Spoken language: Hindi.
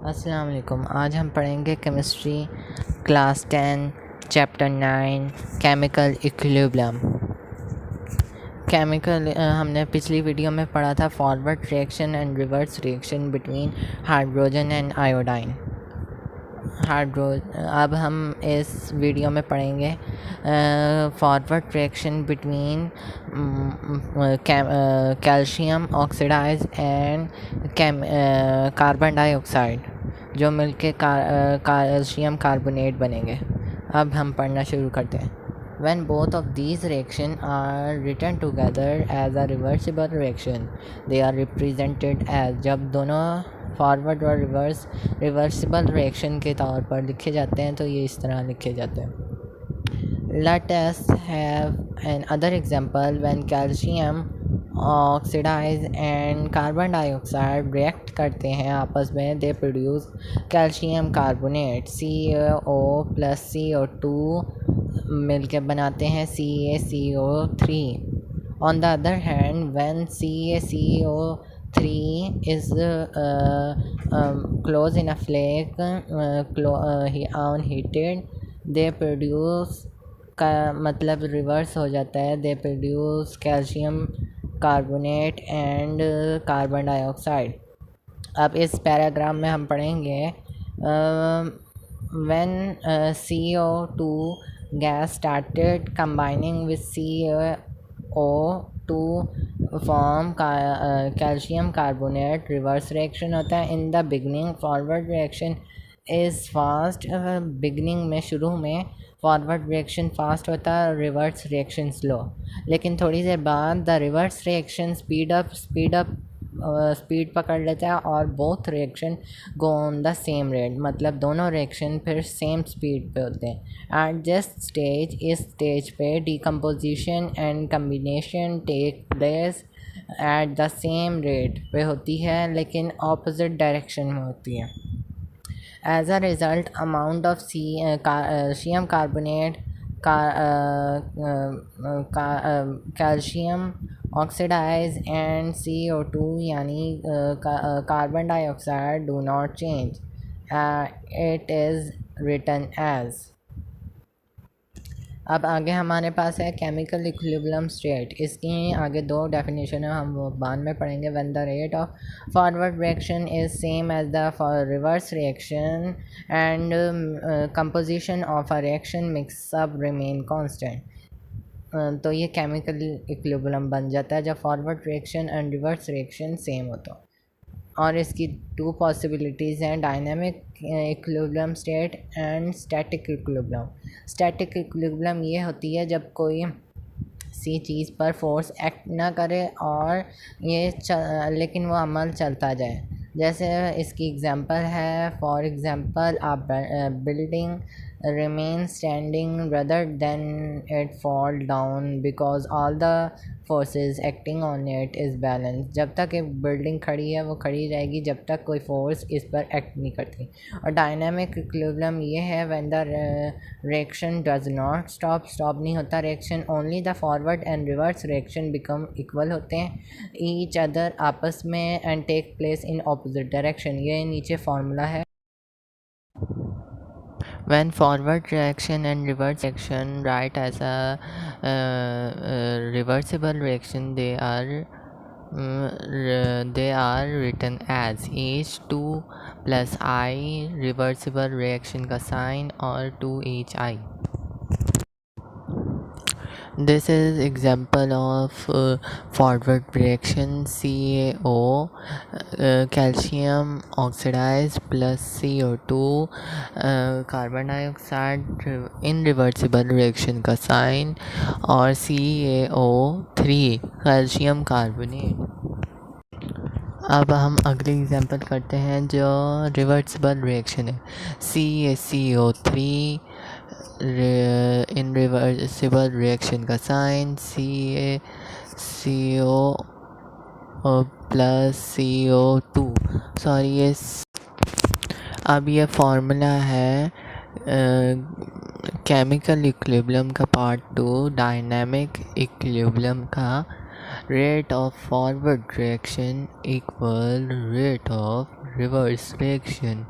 अस्सलाम वालेकुम। आज हम पढ़ेंगे chemistry class 10 chapter 9 chemical equilibrium. हमने पिछली वीडियो में पढ़ा था forward reaction and reverse reaction between hydrogen and iodine. अब हम इस वीडियो में पढ़ेंगे forward reaction between calcium oxidize and carbon dioxide, जो मिलके कैल्शियम कार्बोनेट बनेंगे। अब हम पढ़ना शुरू करते हैं। When both of these reactions are written together as a reversible reaction, they are represented as, जब दोनों फॉरवर्ड और रिवर्सिबल रिएक्शन के तौर पर लिखे जाते हैं तो ये इस तरह लिखे जाते हैं। Let us have another example. When calcium oxidize and carbon dioxide react करते हैं आपस में, they produce calcium carbonate CaO plus CO2 मिलकर बनाते हैं CaCO3। On the other hand, when CaCO3 is close in a flake on heated, they produce का मतलब रिवर्स हो जाता है, दे produce calcium carbonate and carbon dioxide. अब इस पैराग्राफ में हम पढ़ेंगे when CO2 gas started combining with CO to form calcium carbonate, reverse reaction होता है। In the beginning forward reaction is fast, beginning में शुरू में फॉरवर्ड रिएक्शन फास्ट होता है, रिवर्स रिएक्शन स्लो। लेकिन थोड़ी देर बाद द रिवर्स रिएक्शन स्पीड पकड़ लेता है और both reaction go on the same rate, मतलब दोनों रिएक्शन फिर सेम स्पीड पे होते हैं। एट दिस स्टेज, इस स्टेज पे decomposition and combination take place at the same rate पे होती है, लेकिन ऑपोजिट डायरेक्शन में होती है। As a result, amount of calcium carbonate, calcium oxidase and CO2 यानी carbon dioxide do not change. It is written as। अब आगे हमारे पास है केमिकल इक्विलिब्रियम स्टेट। इसकी आगे दो डेफिनेशन है, हम वो बाद में पढ़ेंगे। When the rate of forward reaction is same as the reverse reaction and composition of a reaction mix up remain constant, तो ये केमिकल इक्विलिब्रियम बन जाता है जब forward reaction and reverse reaction same हो तो। और इसकी टू पॉसिबिलिटीज़ हैं, dynamic equilibrium state and static equilibrium. Static equilibrium ये होती है जब कोई सी चीज़ पर फोर्स एक्ट ना करे और लेकिन वो अमल चलता जाए। जैसे इसकी एग्जांपल है, for example a building remain standing rather than it fall down because all the forces acting on it is balanced। जब तक एक बिल्डिंग खड़ी है वो खड़ी रहेगी जब तक कोई फोर्स इस पर एक्ट नहीं करती। और डायनामिक इक्विलिब्रियम ये है when the reaction does not stop नहीं होता reaction, only the forward and reverse reaction become equal होते हैं ईच अदर आपस में and take place in opposite direction. ये नीचे फार्मूला है। When forward reaction and reverse reaction write as a reversible reaction, they are written as H2 plus I, reversible reaction का sign, और 2HI। This is example of forward reaction CaO calcium oxidized plus CO2 carbon dioxide in reversible reaction का sign, और CaO3 calcium carbonate। अब हम अगले एग्जांपल करते हैं जो रिवर्सिबल रिएक्शन है, CaCO3 इन रिवर्सिबल रिएक्शन का sign CaCO plus CO2। Sorry, अब ये फार्मूला है केमिकल इक्विलिब्रियम का पार्ट 2, डायनामिक इक्विलिब्रियम का rate of forward reaction equal rate of reverse reaction।